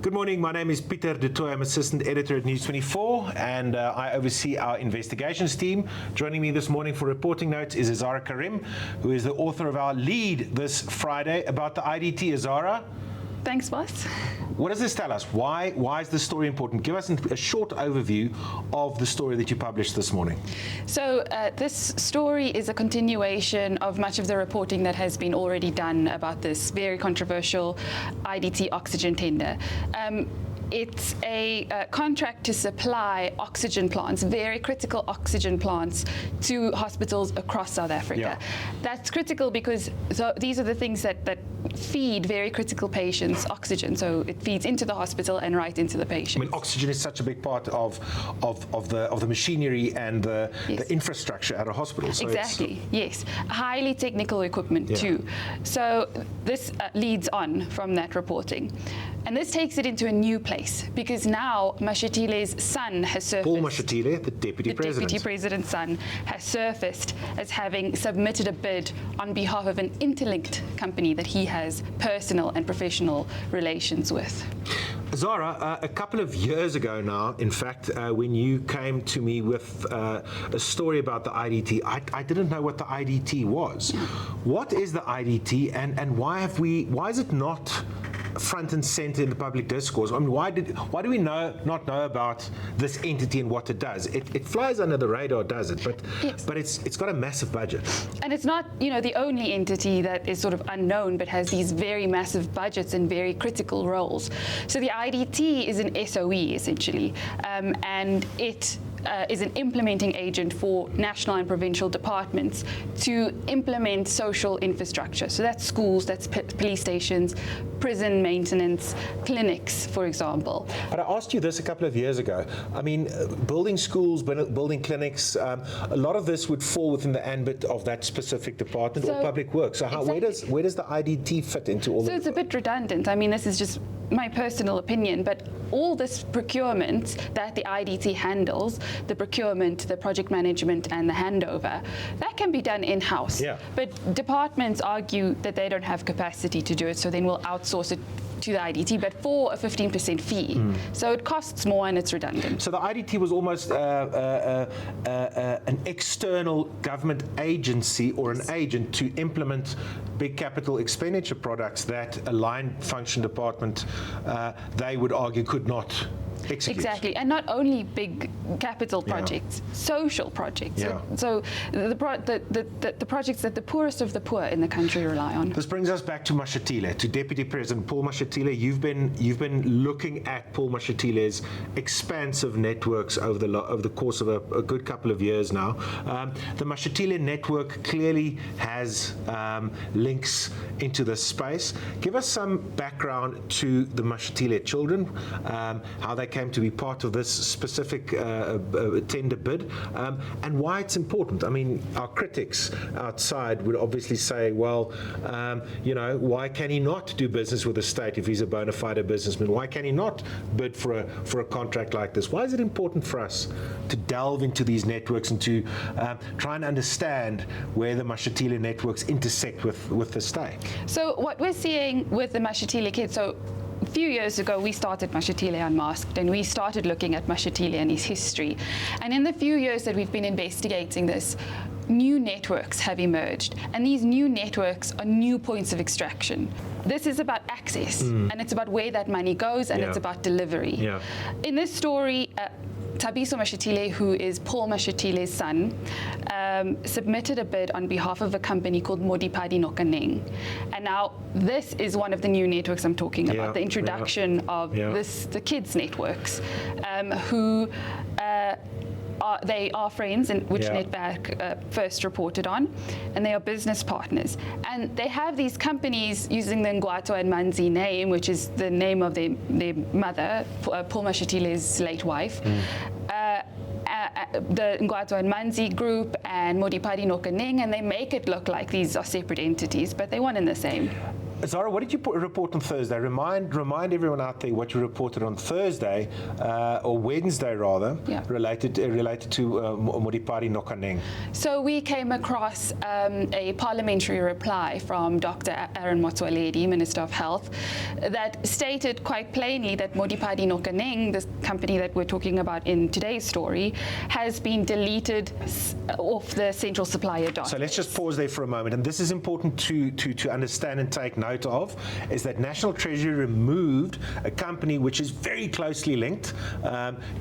Good morning, my name is Pieter de Tooy. I'm Assistant Editor at News 24 and I oversee our investigations team. Joining me this morning for reporting notes is Azara Karim, who is the author of our lead this Friday about the IDT. Azara? Thanks, boss. What does this tell us? Why is this story important? Give us a short overview of the story that you published this morning. So this story is a continuation of much of the reporting that has been already done about this very controversial IDT oxygen tender. It's a contract to supply oxygen plants, very critical oxygen plants, to hospitals across South Africa. Yeah. That's critical because these are the things that feed very critical patients oxygen. So it feeds into the hospital and right into the patient. I mean, oxygen is such a big part of the machinery and the infrastructure at a hospital. So exactly, yes. Highly technical equipment too. So this leads on from that reporting. And this takes it into a new place because now Mashatile's son has surfaced. Paul Mashatile, the Deputy President. The Deputy President's son has surfaced as having submitted a bid on behalf of an interlinked company that he has personal and professional relations with. Zara, a couple of years ago now, in fact, when you came to me with a story about the IDT, I didn't know what the IDT was. What is the IDT and why is it not front and center in the public discourse? I mean, why do we not know about this entity and what it does? It flies under the radar, does it? But yes. But it's got a massive budget. And it's not, the only entity that is sort of unknown, but has these very massive budgets and very critical roles. So the IDT is an SOE essentially, and it is an implementing agent for national and provincial departments to implement social infrastructure. So that's schools, that's police stations, prison maintenance, clinics, for example. But I asked you this a couple of years ago. I mean, building schools, building clinics, a lot of this would fall within the ambit of that specific department or public works. So exactly. where does the IDT fit into all of So it's a bit redundant. I mean, this is just my personal opinion, but all this procurement that the IDT handles, the procurement, the project management, and the handover, that can be done in-house. Yeah. But departments argue that they don't have capacity to do it, so then we'll outsource it to the IDT, but for a 15% fee. So it costs more and it's redundant. So the IDT was almost an external government agency or an agent to implement big capital expenditure products that a line function department, they would argue, could not execute. Exactly, and not only big capital projects, social projects. Yeah. So the projects that the poorest of the poor in the country rely on. This brings us back to Mashatile, to Deputy President Paul Mashatile. You've been looking at Paul Mashatile's expansive networks over the course of a good couple of years now. The Mashatile network clearly has links into this space. Give us some background to the Mashatile children, how they came to be part of this specific tender bid, and why it's important. I mean, our critics outside would obviously say, well, why can he not do business with the state if he's a bona fide businessman? Why can he not bid for a contract like this? Why is it important for us to delve into these networks and to try and understand where the Mashatile networks intersect with the state? So what we're seeing with the Mashatile kids, so a few years ago, we started Mashatile Unmasked, and we started looking at Mashatile and his history. And in the few years that we've been investigating this, new networks have emerged, and these new networks are new points of extraction. This is about access, and it's about where that money goes, and it's about delivery. Yeah. In this story, Thabiso Mashatile, who is Paul Mashatile's son, submitted a bid on behalf of a company called Modipadi Nokaneng. And now this is one of the new networks I'm talking about, the introduction of the kids networks, who they are friends, and which Netback first reported on, and they are business partners. And they have these companies using the Ngwato and Manzi name, which is the name of their mother, Paul Mashatile's late wife. The Ngwato and Manzi group and Modipadi Nokaneng, and they make it look like these are separate entities, but they're one and the same. Zara, what did you report on Thursday? Remind everyone out there what you reported on Thursday, or Wednesday rather, related to Modipadi Nokaneng. So we came across a parliamentary reply from Dr. Aaron Motsoaledi, Minister of Health, that stated quite plainly that Modipadi Nokaneng, the company that we're talking about in today's story, has been deleted off the central supplier database. So let's just pause there for a moment, and this is important to understand and take note of, is that National Treasury removed a company which is very closely linked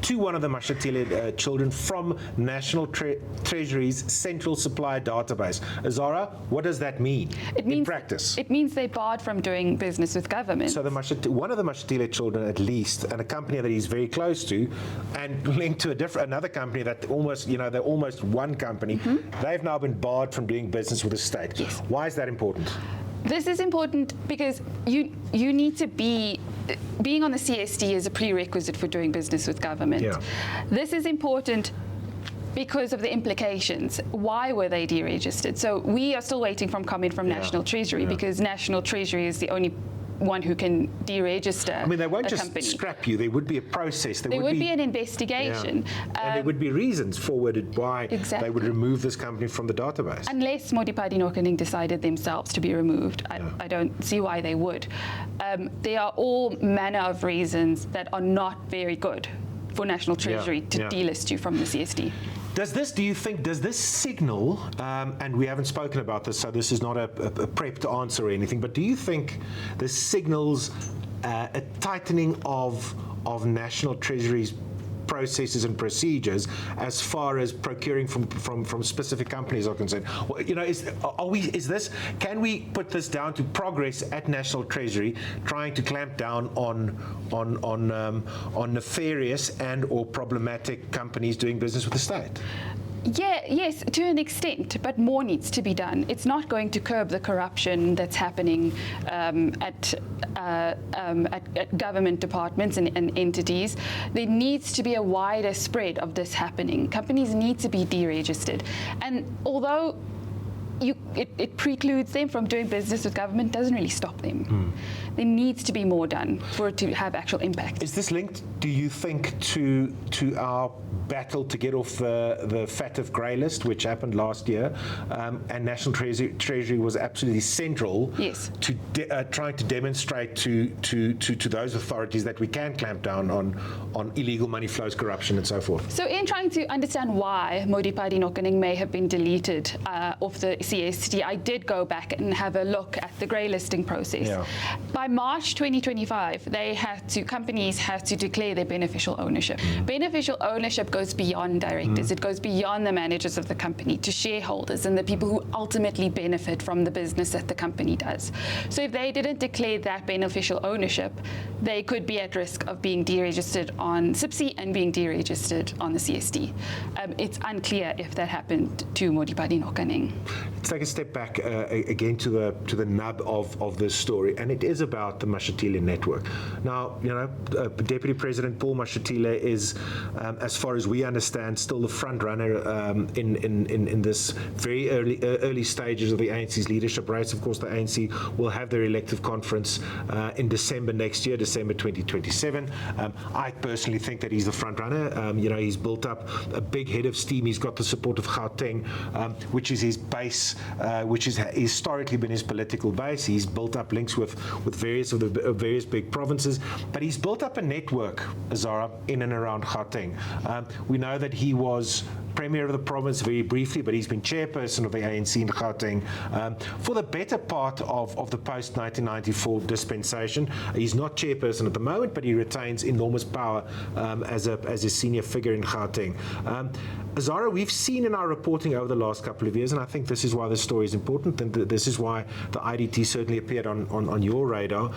to one of the Mashatile children from National Treasury's central supplier database. Azara, what does that mean in practice? It means they're barred from doing business with government. So one of the Mashatile children, at least, and a company that he's very close to, and linked to another company that almost, they're almost one company, they've now been barred from doing business with the state. Yes. Why is that important? This is important because you need to being on the CSD is a prerequisite for doing business with government. Yeah. This is important because of the implications. Why were they deregistered? So we are still waiting for comment from National Treasury because National Treasury is the only one who can deregister. I mean, they won't just company. scrap you. There would be a process. There would be an investigation. And there would be reasons forwarded why they would remove this company from the database. Unless Modipadi Nokaneng decided themselves to be removed. I don't see why they would. There are all manner of reasons that are not very good for National Treasury to delist you from the CSD. Does this signal, and we haven't spoken about this, so this is not a prepped answer or anything, but do you think this signals a tightening of National Treasury's processes and procedures as far as procuring from specific companies are concerned? Well, can we put this down to progress at National Treasury trying to clamp down on nefarious and or problematic companies doing business with the state? Yes, to an extent, but more needs to be done. It's not going to curb the corruption that's happening at government departments and entities. There needs to be a wider spread of this happening. Companies need to be deregistered. And although it precludes them from doing business with government, doesn't really stop them. There needs to be more done for it to have actual impact. Is this linked, do you think, to our battle to get off the FATF grey list, which happened last year, and National Treasury was absolutely central to trying to demonstrate to those authorities that we can clamp down on illegal money flows, corruption, and so forth? So in trying to understand why Modipadi Nokaneng may have been deleted off the CSD, I did go back and have a look at the grey listing process. By March 2025, companies had to declare their beneficial ownership. Beneficial ownership goes beyond directors. It goes beyond the managers of the company to shareholders and the people who ultimately benefit from the business that the company does. So if they didn't declare that beneficial ownership, they could be at risk of being deregistered on SIPC and being deregistered on the CSD. It's unclear if that happened to Modipadi Nokaneng. Let's take a step back again to the nub of this story, and it is about the Mashatile network. Now, Deputy President Paul Mashatile is, as far as we understand, still the front runner in this very early stages of the ANC's leadership race. Of course, the ANC will have their elective conference in December next year, December 2027. I personally think that he's the front runner. He's built up a big head of steam. He's got the support of Gauteng, which is his base, which has historically been his political base. He's built up links with various big provinces, but he's built up a network, Azara, in and around Gauteng. We know that he was Premier of the province very briefly, but he's been chairperson of the ANC in Gauteng for the better part of the post-1994 dispensation. He's not chairperson at the moment, but he retains enormous power as a senior figure in Gauteng. Zara, we've seen in our reporting over the last couple of years, and I think this is why this story is important, and this is why the IDT certainly appeared on your radar,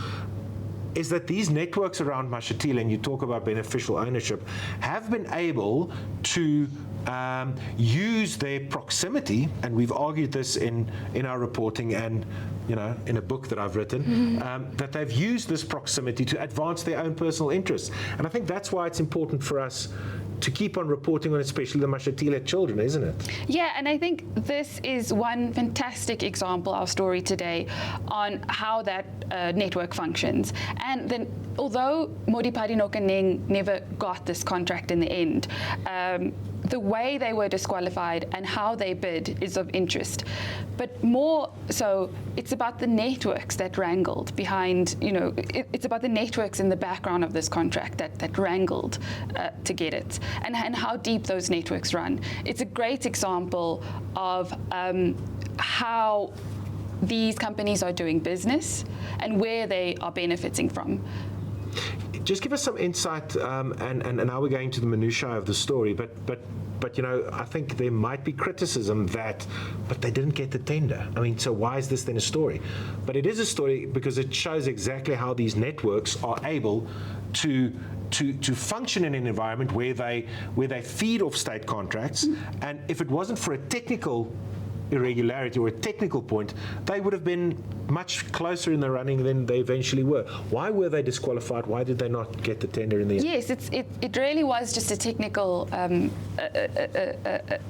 is that these networks around Mashatile, and you talk about beneficial ownership, have been able to use their proximity, and we've argued this in our reporting and in a book that I've written, that they've used this proximity to advance their own personal interests. And I think that's why it's important for us to keep on reporting on, especially the Mashatile children, isn't it? Yeah, and I think this is one fantastic example, our story today, on how that network functions. And then, although Modipadi Nokaneng never got this contract in the end, the way they were disqualified and how they bid is of interest. But more so, it's about the networks that wrangled behind, it's about the networks in the background of this contract that wrangled to get it, and how deep those networks run. It's a great example of how these companies are doing business and where they are benefiting from. Just give us some insight, and now we're going to the minutiae of the story, but I think there might be criticism but they didn't get the tender. I mean, so why is this then a story? But it is a story because it shows exactly how these networks are able to function in an environment where they feed off state contracts, and if it wasn't for a technical irregularity or a technical point, they would have been much closer in the running than they eventually were. Why were they disqualified? Why did they not get the tender in the end? Yes, it really was just a technical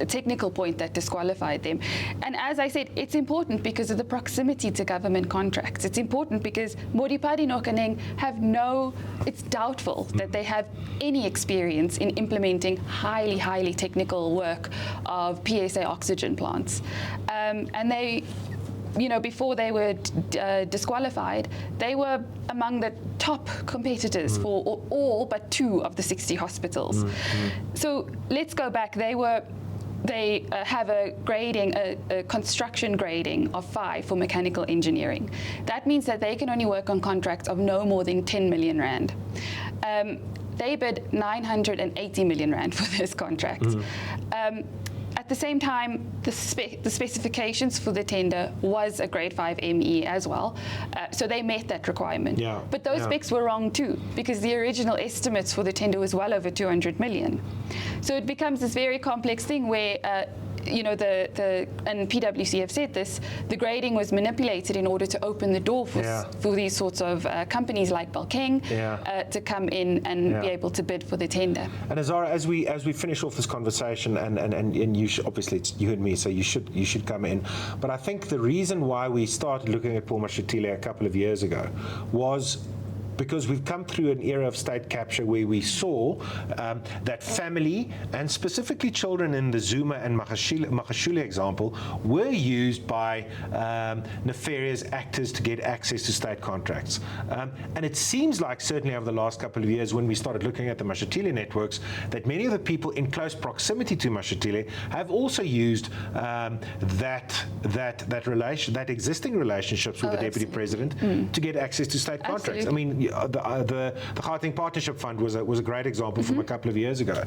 technical point that disqualified them. And as I said, it's important because of the proximity to government contracts. It's important because Modipadi Nokaneng it's doubtful that they have any experience in implementing highly technical work of PSA oxygen plants. And they, before they were disqualified, they were among the top competitors for all but 2 of the 60 hospitals. So let's go back. They have a grading, a construction grading of 5 for mechanical engineering. That means that they can only work on contracts of no more than 10 million rand. They bid 980 million rand for this contract. At the same time, the specifications for the tender was a grade 5 ME as well, so they met that requirement. Yeah. But those specs were wrong too, because the original estimates for the tender was well over 200 million. So it becomes this very complex thing where and PwC have said this, the grading was manipulated in order to open the door for these sorts of companies like Balkeng to come in and be able to bid for the tender. And Azara, as we finish off this conversation, and you should, obviously it's you and me, so you should come in. But I think the reason why we started looking at Paul Mashatile a couple of years ago was because we've come through an era of state capture where we saw that family, and specifically children in the Zuma and Makashule example, were used by nefarious actors to get access to state contracts. And it seems like, certainly over the last couple of years, when we started looking at the Mashatile networks, that many of the people in close proximity to Mashatile have also used that existing relationships with the Deputy President to get access to state contracts. I mean, the Gauteng Partnership Fund was a great example from a couple of years ago,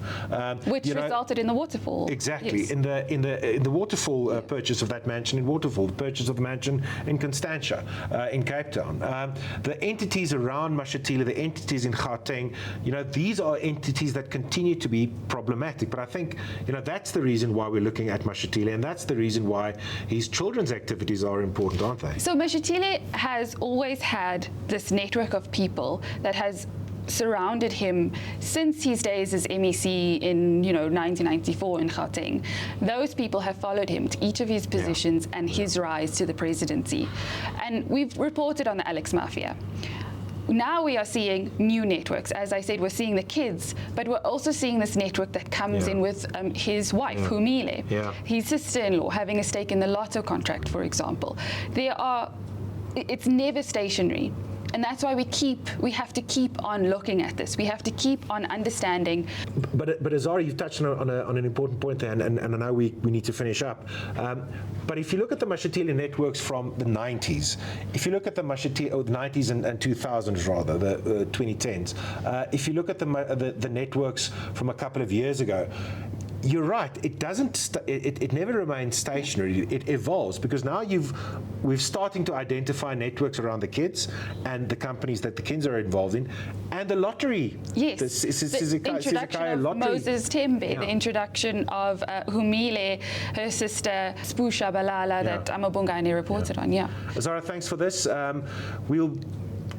which resulted in the waterfall. Exactly, yes. in the waterfall purchase of that mansion in Waterfall, the purchase of the mansion in Constantia, in Cape Town. The entities around Mashatile, the entities in Gauteng, these are entities that continue to be problematic. But I think that's the reason why we're looking at Mashatile, and that's the reason why his children's activities are important, aren't they? So Mashatile has always had this network of people that has surrounded him since his days as MEC in 1994 in Gauteng. Those people have followed him to each of his positions and his rise to the presidency. And we've reported on the Alex Mafia. Now we are seeing new networks. As I said, we're seeing the kids, but we're also seeing this network that comes in with his wife, Humile, his sister-in-law having a stake in the Lotto contract, for example. It's never stationary. And that's why we have to keep on looking at this. We have to keep on understanding. But Azara, you've touched on an important point there, and I know we need to finish up. But if you look at the Mashatile networks from the 90s, if you look at the Mashatile, the 90s and 2000s rather, the 2010s, if you look at the networks from a couple of years ago, you're right. It doesn't. It never remains stationary. It evolves because now we're starting to identify networks around the kids and the companies that the kids are involved in, and the lottery. Yes. The introduction of lottery. Moses Tembe, the introduction of Humile, her sister Spusha Balala, that Amabungani reported on. Yeah. Azara, thanks for this. We'll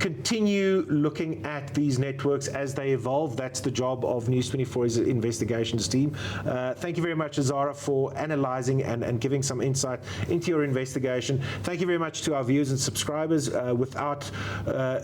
continue looking at these networks as they evolve. That's the job of News 24's investigations team. Thank you very much, Azara, for analysing and giving some insight into your investigation. Thank you very much to our viewers and subscribers, without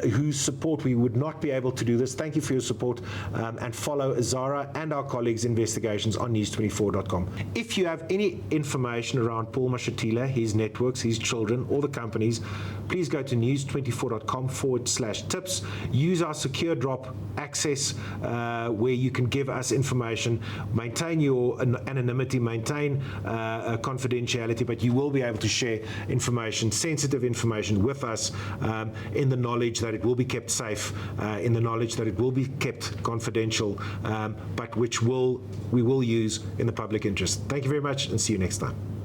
whose support we would not be able to do this. Thank you for your support, and follow Azara and our colleagues' investigations on news24.com. If you have any information around Paul Mashatile, his networks, his children, or the companies, please go to news24.com/tips. Use our secure drop access, where you can give us information, maintain your anonymity, maintain confidentiality, but you will be able to share information, sensitive information with us, in the knowledge that it will be kept safe, in the knowledge that it will be kept confidential, but which we will use in the public interest. Thank you very much, and see you next time.